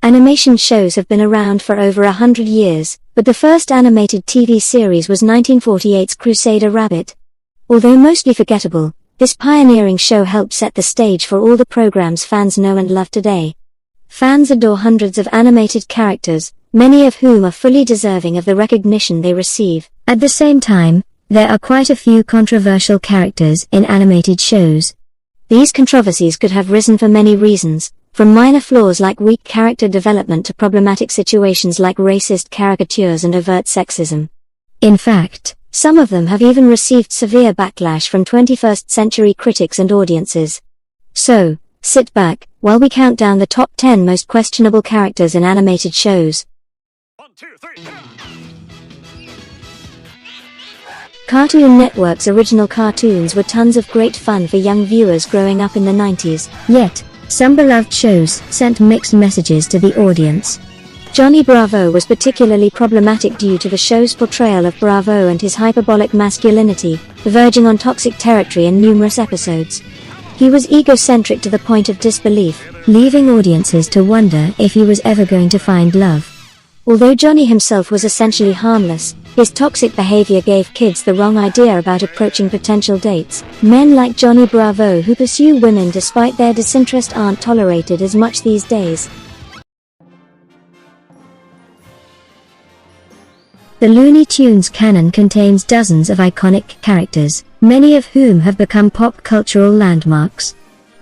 Animation shows have been around for over 100 years, but the first animated TV series was 1948's Crusader Rabbit. Although mostly forgettable, this pioneering show helped set the stage for all the programs fans know and love today. Fans adore hundreds of animated characters, many of whom are fully deserving of the recognition they receive. At the same time, there are quite a few controversial characters in animated shows. These controversies could have risen for many reasons, from minor flaws like weak character development to problematic situations like racist caricatures and overt sexism. In fact, some of them have even received severe backlash from 21st century critics and audiences. So, sit back, while we count down the top 10 most questionable characters in animated shows. 1, 2, 3, go! Cartoon Network's original cartoons were tons of great fun for young viewers growing up in the 90s, yet, some beloved shows sent mixed messages to the audience. Johnny Bravo was particularly problematic due to the show's portrayal of Bravo and his hyperbolic masculinity, verging on toxic territory in numerous episodes. He was egocentric to the point of disbelief, leaving audiences to wonder if he was ever going to find love. Although Johnny himself was essentially harmless, his toxic behavior gave kids the wrong idea about approaching potential dates. Men like Johnny Bravo who pursue women despite their disinterest aren't tolerated as much these days. The Looney Tunes canon contains dozens of iconic characters, many of whom have become pop cultural landmarks.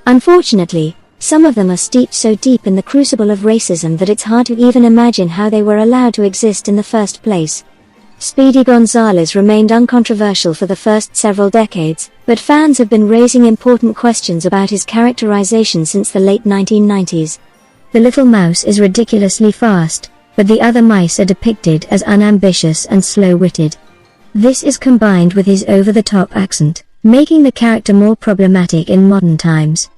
Unfortunately, some of them are steeped so deep in the crucible of racism that it's hard to even imagine how they were allowed to exist in the first place. Speedy Gonzales remained uncontroversial for the first several decades, but fans have been raising important questions about his characterization since the late 1990s. The little mouse is ridiculously fast, but the other mice are depicted as unambitious and slow-witted. This is combined with his over-the-top accent, making the character more problematic in modern times.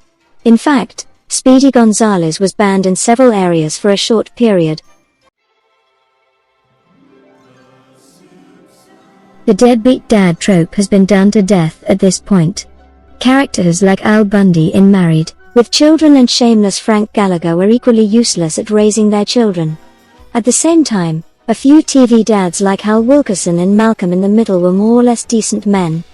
In fact, Speedy Gonzales was banned in several areas for a short period. The deadbeat dad trope has been done to death at this point. Characters like Al Bundy in Married, with Children and shameless Frank Gallagher were equally useless at raising their children. At the same time, a few TV dads like Hal Wilkerson in Malcolm in the Middle were more or less decent men.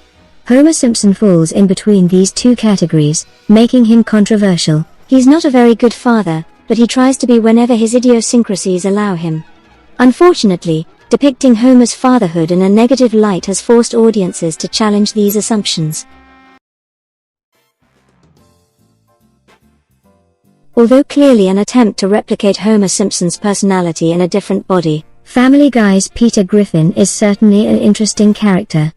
Homer Simpson falls in between these two categories, making him controversial. He's not a very good father, but he tries to be whenever his idiosyncrasies allow him. Unfortunately, depicting Homer's fatherhood in a negative light has forced audiences to challenge these assumptions. Although clearly an attempt to replicate Homer Simpson's personality in a different body, Family Guy's Peter Griffin is certainly an interesting character.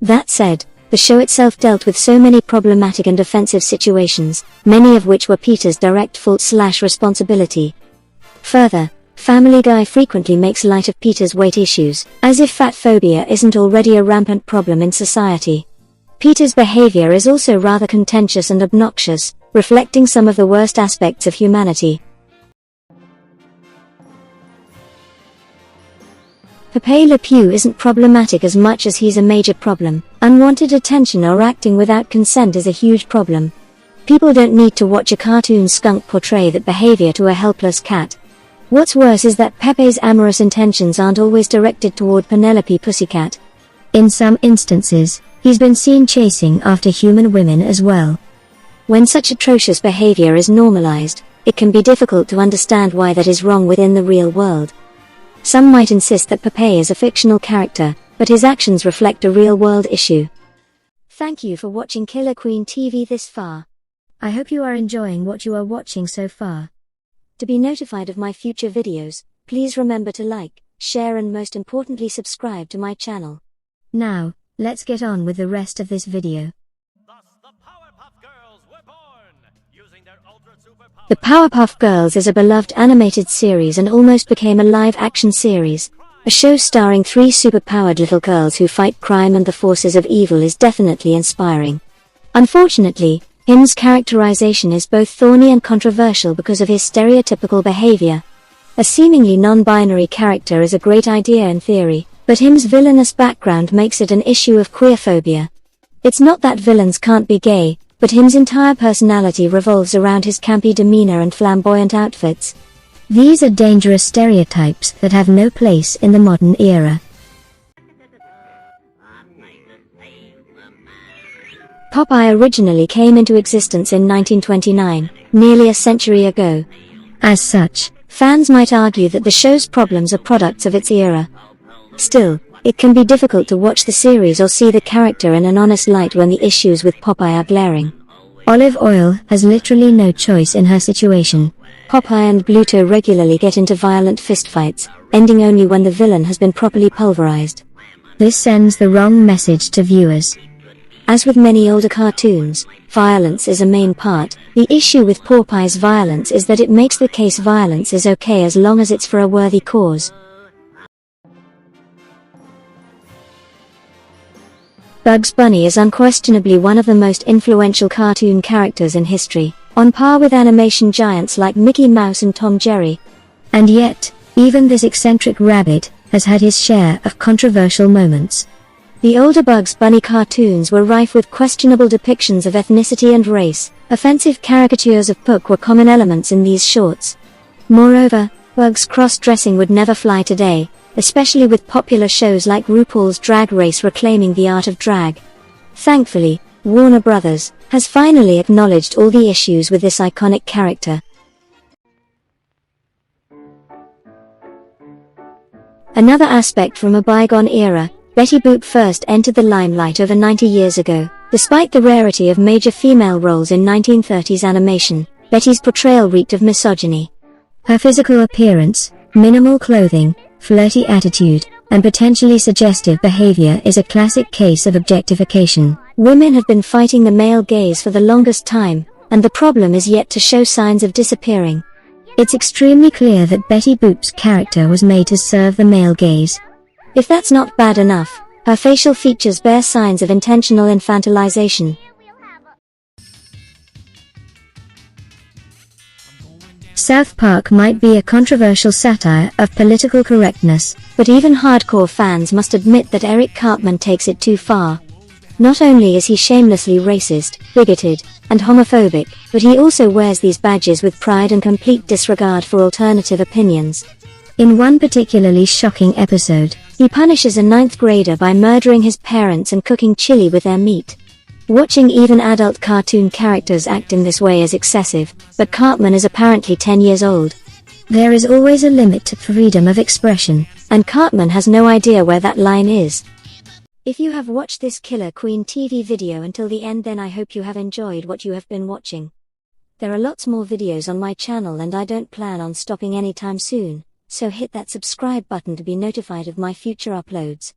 That said, the show itself dealt with so many problematic and offensive situations, many of which were Peter's direct fault/responsibility. Further, Family Guy frequently makes light of Peter's weight issues, as if fat phobia isn't already a rampant problem in society. Peter's behavior is also rather contentious and obnoxious, reflecting some of the worst aspects of humanity. Pepe Le Pew isn't problematic as much as he's a major problem. Unwanted attention or acting without consent is a huge problem. People don't need to watch a cartoon skunk portray that behavior to a helpless cat. What's worse is that Pepe's amorous intentions aren't always directed toward Penelope Pussycat. In some instances, he's been seen chasing after human women as well. When such atrocious behavior is normalized, it can be difficult to understand why that is wrong within the real world. Some might insist that Pepe is a fictional character, but his actions reflect a real-world issue. Thank you for watching Killer Queen TV this far. I hope you are enjoying what you are watching so far. To be notified of my future videos, please remember to like, share and most importantly subscribe to my channel. Now, let's get on with the rest of this video. The Powerpuff Girls is a beloved animated series and almost became a live-action series. A show starring 3 superpowered little girls who fight crime and the forces of evil is definitely inspiring. Unfortunately, Him's characterization is both thorny and controversial because of his stereotypical behavior. A seemingly non-binary character is a great idea in theory, but Him's villainous background makes it an issue of queerphobia. It's not that villains can't be gay, but Him's entire personality revolves around his campy demeanor and flamboyant outfits. These are dangerous stereotypes that have no place in the modern era. Popeye originally came into existence in 1929, nearly a century ago. As such, fans might argue that the show's problems are products of its era. Still, it can be difficult to watch the series or see the character in an honest light when the issues with Popeye are glaring. Olive Oyl has literally no choice in her situation. Popeye and Bluto regularly get into violent fistfights, ending only when the villain has been properly pulverized. This sends the wrong message to viewers. As with many older cartoons, violence is a main part. The issue with Popeye's violence is that it makes the case violence is okay as long as it's for a worthy cause. Bugs Bunny is unquestionably one of the most influential cartoon characters in history, on par with animation giants like Mickey Mouse and Tom Jerry. And yet, even this eccentric rabbit has had his share of controversial moments. The older Bugs Bunny cartoons were rife with questionable depictions of ethnicity and race. Offensive caricatures of Puck were common elements in these shorts. Moreover, Bugs' cross-dressing would never fly today, especially with popular shows like RuPaul's Drag Race reclaiming the art of drag. Thankfully, Warner Brothers has finally acknowledged all the issues with this iconic character. Another aspect from a bygone era, Betty Boop first entered the limelight over 90 years ago. Despite the rarity of major female roles in 1930s animation, Betty's portrayal reeked of misogyny. Her physical appearance, minimal clothing, flirty attitude, and potentially suggestive behavior is a classic case of objectification. Women have been fighting the male gaze for the longest time, and the problem is yet to show signs of disappearing. It's extremely clear that Betty Boop's character was made to serve the male gaze. If that's not bad enough, her facial features bear signs of intentional infantilization. South Park might be a controversial satire of political correctness, but even hardcore fans must admit that Eric Cartman takes it too far. Not only is he shamelessly racist, bigoted, and homophobic, but he also wears these badges with pride and complete disregard for alternative opinions. In one particularly shocking episode, he punishes a 9th grader by murdering his parents and cooking chili with their meat. Watching even adult cartoon characters act in this way is excessive, but Cartman is apparently 10 years old. There is always a limit to freedom of expression, and Cartman has no idea where that line is. If you have watched this Killer Queen TV video until the end, then I hope you have enjoyed what you have been watching. There are lots more videos on my channel and I don't plan on stopping anytime soon, so hit that subscribe button to be notified of my future uploads.